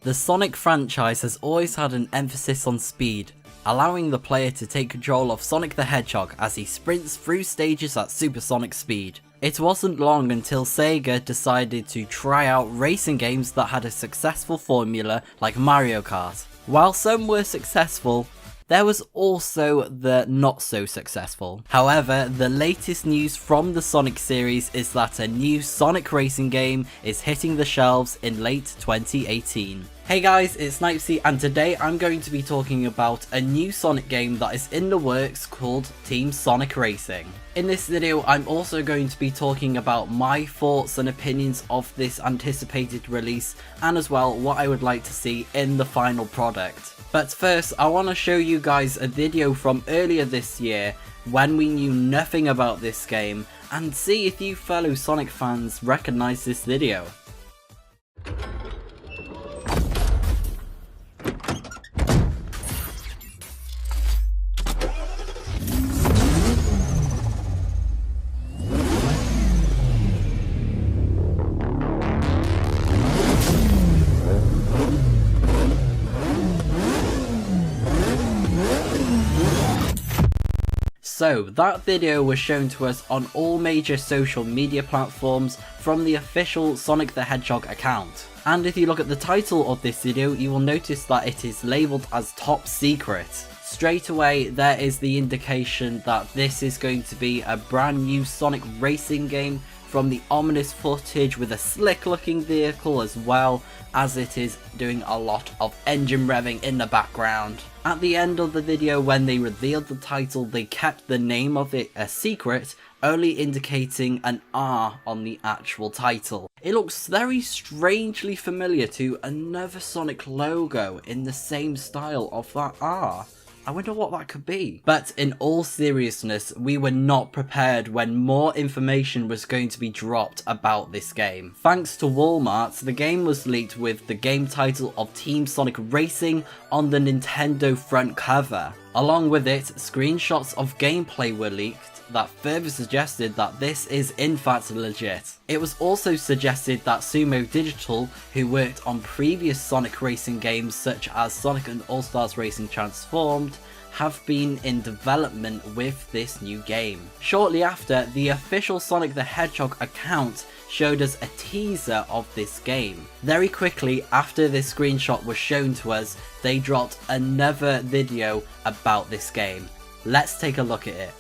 The Sonic franchise has always had an emphasis on speed, allowing the player to take control of Sonic the Hedgehog as he sprints through stages at supersonic speed. It wasn't long until Sega decided to try out racing games that had a successful formula like Mario Kart. While some were successful, there was also the not so successful. However, the latest news from the Sonic series is that a new Sonic racing game is hitting the shelves in late 2018. Hey guys, it's Snipesy, and today I'm going to be talking about a new Sonic game that is in the works called Team Sonic Racing. In this video, I'm also going to be talking about my thoughts and opinions of this anticipated release, and as well what I would like to see in the final product. But first, I want to show you guys a video from earlier this year when we knew nothing about this game, and see if you fellow Sonic fans recognize this video. So, that video was shown to us on all major social media platforms from the official Sonic the Hedgehog account. And if you look at the title of this video, you will notice that it is labelled as Top Secret. Straight away, there is the indication that this is going to be a brand new Sonic racing game from the ominous footage with a slick looking vehicle, as well as it is doing a lot of engine revving in the background. At the end of the video, when they revealed the title, they kept the name of it a secret, only indicating an R on the actual title. It looks very strangely familiar to another Sonic logo in the same style of that R. I wonder what that could be. But in all seriousness, we were not prepared when more information was going to be dropped about this game. Thanks to Walmart, the game was leaked with the game title of Team Sonic Racing on the Nintendo front cover. Along with it, screenshots of gameplay were leaked that further suggested that this is in fact legit. It was also suggested that Sumo Digital, who worked on previous Sonic racing games such as Sonic and All-Stars Racing Transformed, have been in development with this new game. Shortly after, the official Sonic the Hedgehog account showed us a teaser of this game. Very quickly after this screenshot was shown to us, they dropped another video about this game. Let's take a look at it.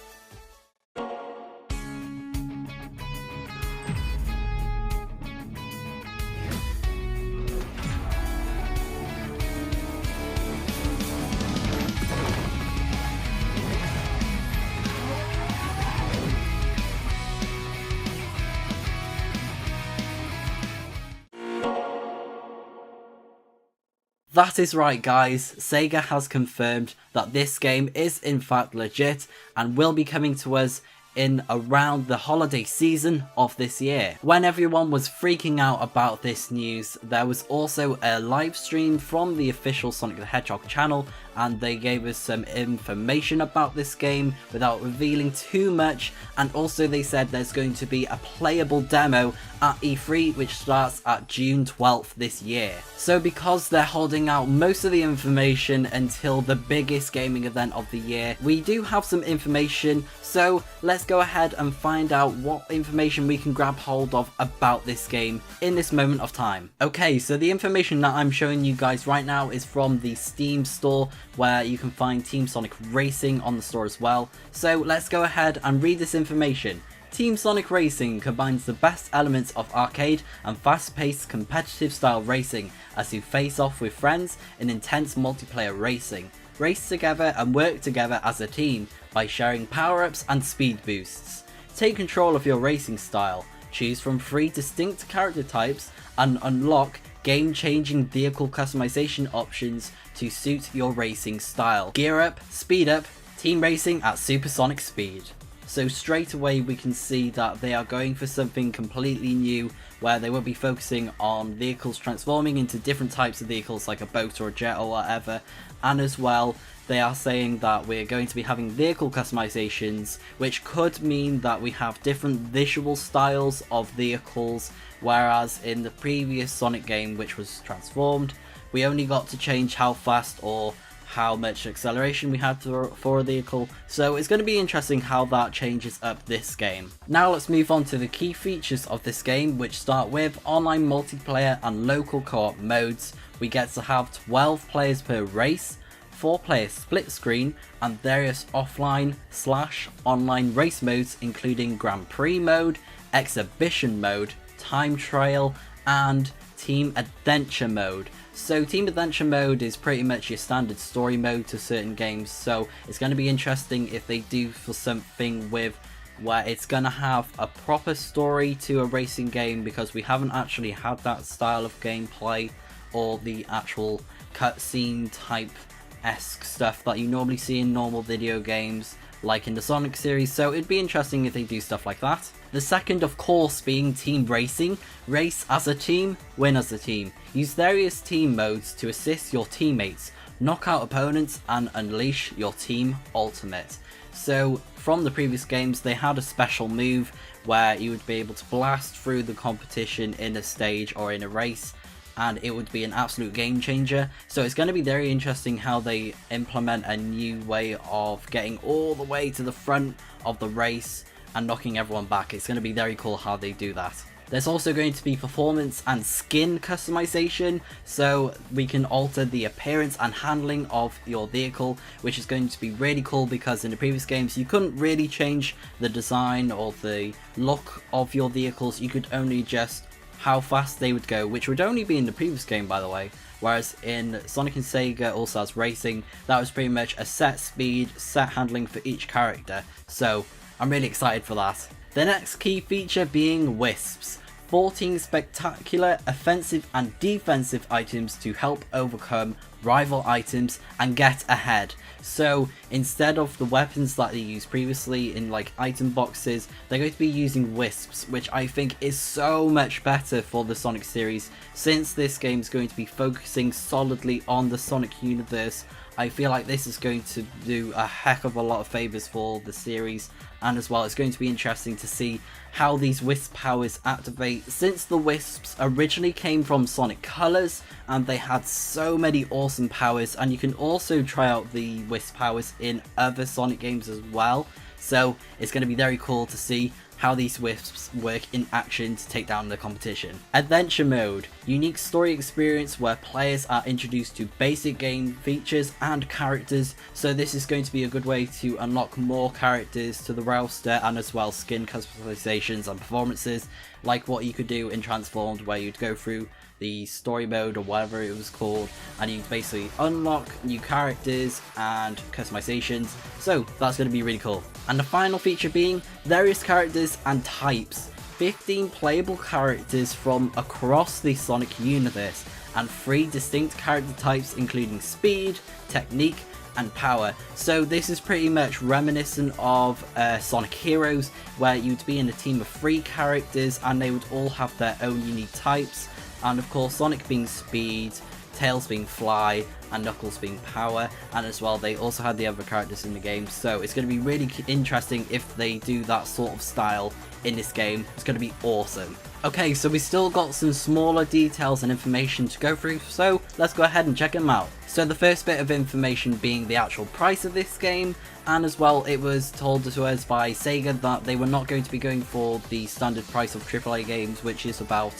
That is right guys, Sega has confirmed that this game is in fact legit and will be coming to us in around the holiday season of this year. When everyone was freaking out about this news, there was also a live stream from the official Sonic the Hedgehog channel, and they gave us some information about this game without revealing too much, and also they said there's going to be a playable demo at E3 which starts at June 12th this year. So because they're holding out most of the information until the biggest gaming event of the year, we do have some information, so let's go ahead and find out what information we can grab hold of about this game in this moment of time. Okay, so the information that I'm showing you guys right now is from the Steam store, where you can find Team Sonic Racing on the store as well. So let's go ahead and read this information. Team Sonic Racing combines the best elements of arcade and fast-paced competitive style racing as you face off with friends in intense multiplayer racing. Race together and work together as a team by sharing power-ups and speed boosts. Take control of your racing style, choose from 3 distinct character types, and unlock game-changing vehicle customization options to suit your racing style. Gear up, speed up, team racing at supersonic speed. So straight away we can see that they are going for something completely new, where they will be focusing on vehicles transforming into different types of vehicles like a boat or a jet or whatever, and as well they are saying that we're going to be having vehicle customizations, which could mean that we have different visual styles of vehicles, whereas in the previous Sonic game, which was Transformed, we only got to change how fast or how much acceleration we had for a vehicle, so it's going to be interesting how that changes up this game. Now let's move on to the key features of this game, which start with online multiplayer and local co-op modes. We get to have 12 players per race, 4-player split screen, and various offline/online race modes including Grand Prix mode, exhibition mode, time trial, and team adventure mode. So team adventure mode is pretty much your standard story mode to certain games, so it's going to be interesting if they do for something with where it's going to have a proper story to a racing game, because we haven't actually had that style of gameplay or the actual cutscene type esque stuff that you normally see in normal video games like in the Sonic series, so it'd be interesting if they do stuff like that. The second, of course, being team racing. Race as a team, win as a team. Use various team modes to assist your teammates, knock out opponents, and unleash your team ultimate. So from the previous games, they had a special move where you would be able to blast through the competition in a stage or in a race, and it would be an absolute game changer. So it's going to be very interesting how they implement a new way of getting all the way to the front of the race and knocking everyone back. It's going to be very cool how they do that. There's also going to be performance and skin customization, so we can alter the appearance and handling of your vehicle, which is going to be really cool, because in the previous games you couldn't really change the design or the look of your vehicles. You could only just how fast they would go, which would only be in the previous game, by the way, whereas in Sonic and Sega All-Stars Racing, that was pretty much a set speed, set handling for each character, so I'm really excited for that. The next key feature being Wisps. 14 spectacular offensive and defensive items to help overcome rival items and get ahead. So instead of the weapons that they used previously in like item boxes, they're going to be using Wisps, which I think is so much better for the Sonic series. Since this game is going to be focusing solidly on the Sonic universe, I feel like this is going to do a heck of a lot of favours for the series, and as well it's going to be interesting to see how these Wisp powers activate, since the Wisps originally came from Sonic Colors and they had so many awesome powers, and you can also try out the Wisp powers in other Sonic games as well, so it's going to be very cool to see how these Wisps work in action to take down the competition. Adventure mode. Unique story experience where players are introduced to basic game features and characters, so this is going to be a good way to unlock more characters to the roster, and as well skin customizations and performances, like what you could do in Transformed, where you'd go through the story mode or whatever it was called, and you basically unlock new characters and customizations, so that's going to be really cool. And the final feature being various characters and types. 15 playable characters from across the Sonic universe, and 3 distinct character types including speed, technique, and power. So this is pretty much reminiscent of Sonic Heroes, where you'd be in a team of 3 characters and they would all have their own unique types. And of course, Sonic being speed, Tails being fly, and Knuckles being power, and as well they also had the other characters in the game, so it's going to be really interesting if they do that sort of style in this game. It's going to be awesome. Okay, so we still got some smaller details and information to go through, so let's go ahead and check them out. So the first bit of information being the actual price of this game, and as well it was told to us by Sega that they were not going to be going for the standard price of AAA games, which is about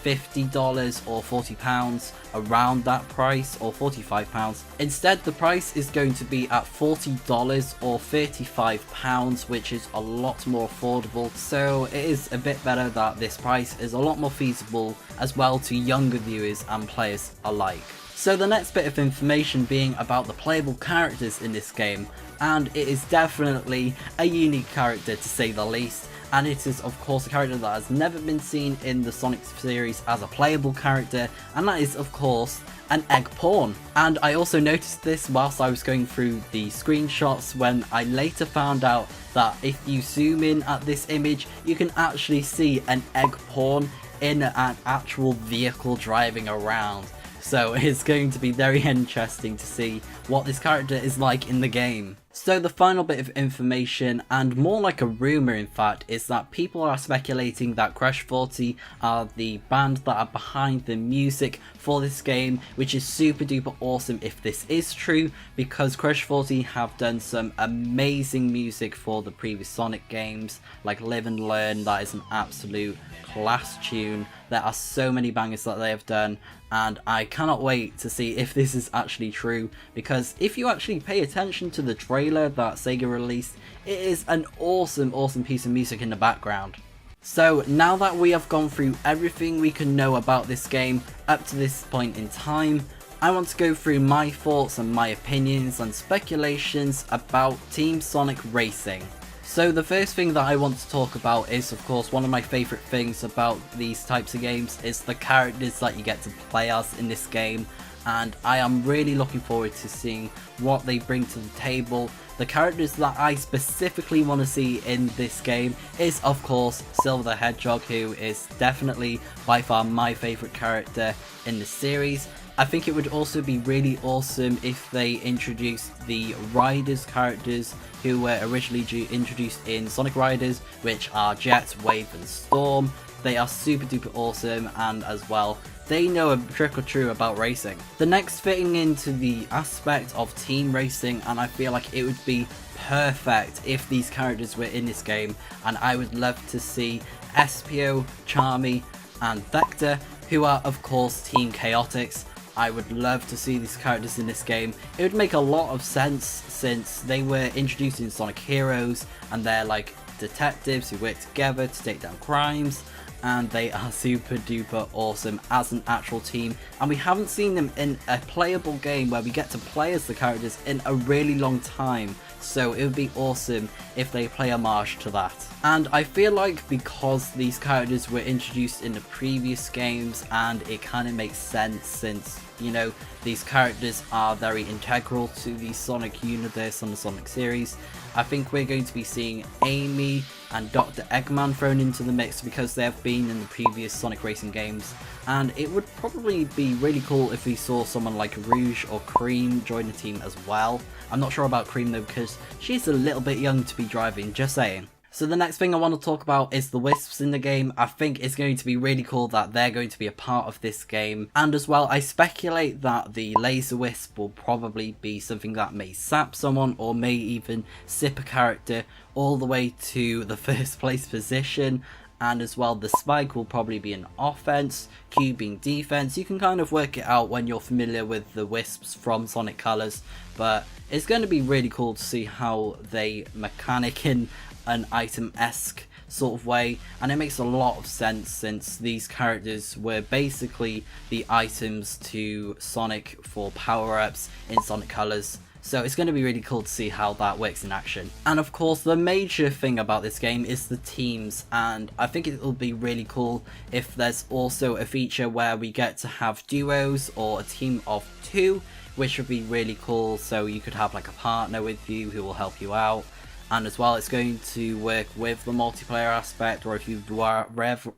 $50 or £40, around that price, or £45. Instead, the price is going to be at $40 or £35, which is a lot more affordable, so it is a bit better that this price is a lot more feasible as well to younger viewers and players alike. So the next bit of information being about the playable characters in this game, and it is definitely a unique character to say the least. And it is of course a character that has never been seen in the Sonic series as a playable character, and that is of course an egg pawn. And I also noticed this whilst I was going through the screenshots, when I later found out that if you zoom in at this image, you can actually see an egg pawn in an actual vehicle driving around. So it's going to be very interesting to see what this character is like in the game. So the final bit of information, and more like a rumour in fact, is that people are speculating that Crush 40 are the band that are behind the music for this game, which is super duper awesome if this is true, because Crush 40 have done some amazing music for the previous Sonic games, like Live and Learn. That is an absolute class tune. There are so many bangers that they have done, and I cannot wait to see if this is actually true, because if you actually pay attention to the trailer that Sega released, it is an awesome piece of music in the background. So now that we have gone through everything we can know about this game up to this point in time, I want to go through my thoughts and my opinions and speculations about Team Sonic Racing. So the first thing that I want to talk about is, of course, one of my favourite things about these types of games is the characters that you get to play as in this game, and I am really looking forward to seeing what they bring to the table. The characters that I specifically want to see in this game is, of course, Silver the Hedgehog, who is definitely by far my favourite character in the series. I think it would also be really awesome if they introduced the Riders characters who were originally introduced in Sonic Riders, which are Jet, Wave and Storm. They are super duper awesome, and as well, they know a trick or two about racing. The next fitting into the aspect of team racing, and I feel like it would be perfect if these characters were in this game, and I would love to see Espio, Charmy and Vector, who are of course Team Chaotix. I would love to see these characters in this game. It would make a lot of sense since they were introduced in Sonic Heroes, and they're like detectives who work together to take down crimes, and they are super duper awesome as an actual team, and we haven't seen them in a playable game where we get to play as the characters in a really long time, so it would be awesome if they play homage to that. And I feel like because these characters were introduced in the previous games, and it kind of makes sense since, you know, these characters are very integral to the Sonic universe and the Sonic series, I think we're going to be seeing Amy and Dr. Eggman thrown into the mix because they have been in the previous Sonic Racing games, and it would probably be really cool if we saw someone like Rouge or Cream join the team as well. I'm not sure about Cream though, because she's a little bit young to be driving, just saying. So the next thing I want to talk about is the Wisps in the game. I think it's going to be really cool that they're going to be a part of this game. And as well, I speculate that the Laser Wisp will probably be something that may sap someone, or may even sip a character all the way to the first place position. And as well, the Spike will probably be an offense, Q being defense. You can kind of work it out when you're familiar with the Wisps from Sonic Colors, but it's going to be really cool to see how they mechanic in an item-esque sort of way, and it makes a lot of sense since these characters were basically the items to Sonic for power-ups in Sonic Colors. So it's going to be really cool to see how that works in action. And of course, the major thing about this game is the teams, and I think it will be really cool if there's also a feature where we get to have duos or a team of two, which would be really cool. So you could have like a partner with you who will help you out. And as well, it's going to work with the multiplayer aspect, or if you'd rather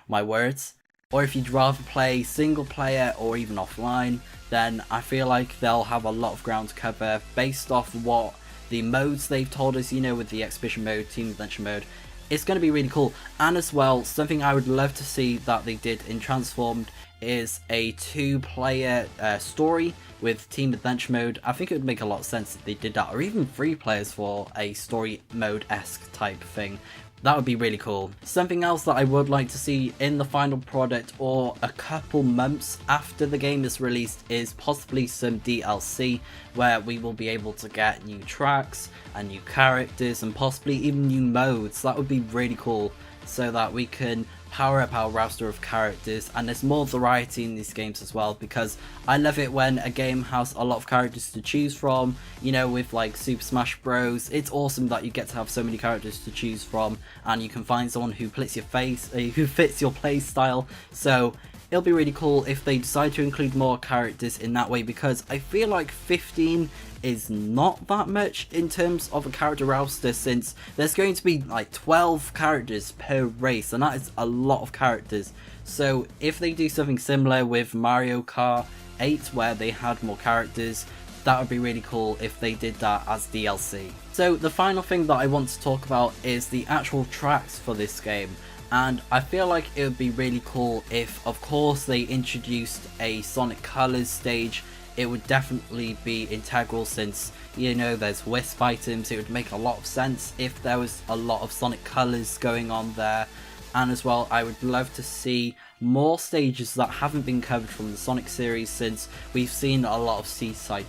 my words, or if you'd rather play single player or even offline, then I feel like they'll have a lot of ground to cover based off what the modes they've told us, you know, with the exhibition mode, team adventure mode. It's going to be really cool. And as well, something I would love to see that they did in Transformed is a 2-player story with team adventure mode. I think it would make a lot of sense if they did that, or even 3 players for a story mode-esque type thing. That would be really cool. Something else that I would like to see in the final product, or a couple months after the game is released, is possibly some DLC where we will be able to get new tracks and new characters and possibly even new modes. That would be really cool, so that we can power up our roster of characters, and there's more variety in these games as well, because I love it when a game has a lot of characters to choose from. You know, with like Super Smash Bros, it's awesome that you get to have so many characters to choose from, and you can find someone who fits your play style. So it'll be really cool if they decide to include more characters in that way, because I feel like 15 is not that much in terms of a character roster, since there's going to be like 12 characters per race, and that is a lot of characters. So if they do something similar with Mario Kart 8 where they had more characters, that would be really cool if they did that as DLC. So the final thing that I want to talk about is the actual tracks for this game. And I feel like it would be really cool if, of course, they introduced a Sonic Colors stage. It would definitely be integral since, you know, there's Wisp items. It would make a lot of sense if there was a lot of Sonic Colors going on there. And as well, I would love to see more stages that haven't been covered from the Sonic series, since we've seen a lot of Seaside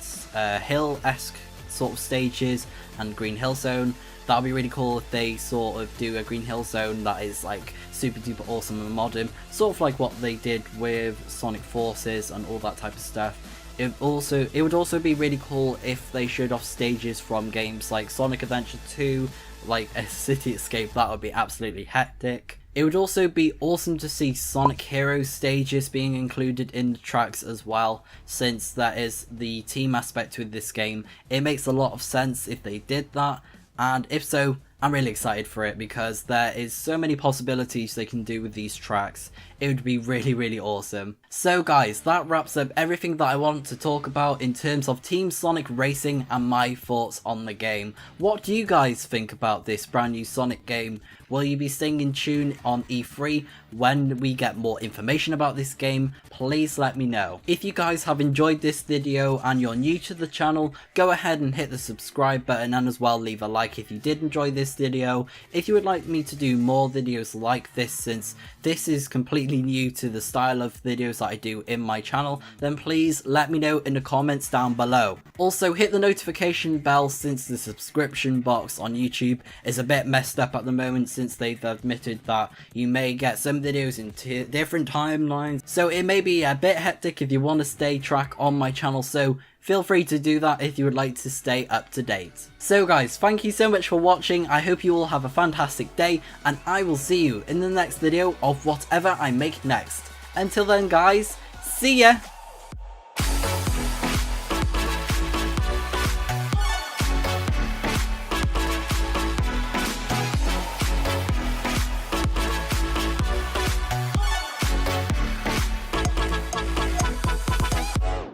Hill-esque sort of stages and Green Hill Zone. That would be really cool if they sort of do a Green Hill Zone that is like super duper awesome and modern, sort of like what they did with Sonic Forces and all that type of stuff. It would also be really cool if they showed off stages from games like Sonic Adventure 2, like a City Escape. That would be absolutely hectic. It would also be awesome to see Sonic Heroes stages being included in the tracks as well, since that is the team aspect with this game. It makes a lot of sense if they did that, and if so, I'm really excited for it because there is so many possibilities they can do with these tracks. It would be really, really awesome. So guys, that wraps up everything that I want to talk about in terms of Team Sonic Racing and my thoughts on the game. What do you guys think about this brand new Sonic game? Will you be staying in tune on E3 when we get more information about this game? Please let me know. If you guys have enjoyed this video and you're new to the channel, go ahead and hit the subscribe button, and as well leave a like if you did enjoy this video. If you would like me to do more videos like this, since this is completely new to the style of videos that I do in my channel, then please let me know in the comments down below. Also hit the notification bell, since the subscription box on YouTube is a bit messed up at the moment, since they've admitted that you may get some videos in different timelines, so it may be a bit hectic if you want to stay track on my channel, so feel free to do that if you would like to stay up to date. So guys, thank you so much for watching. I hope you all have a fantastic day, and I will see you in the next video of whatever I make next. Until then guys, see ya!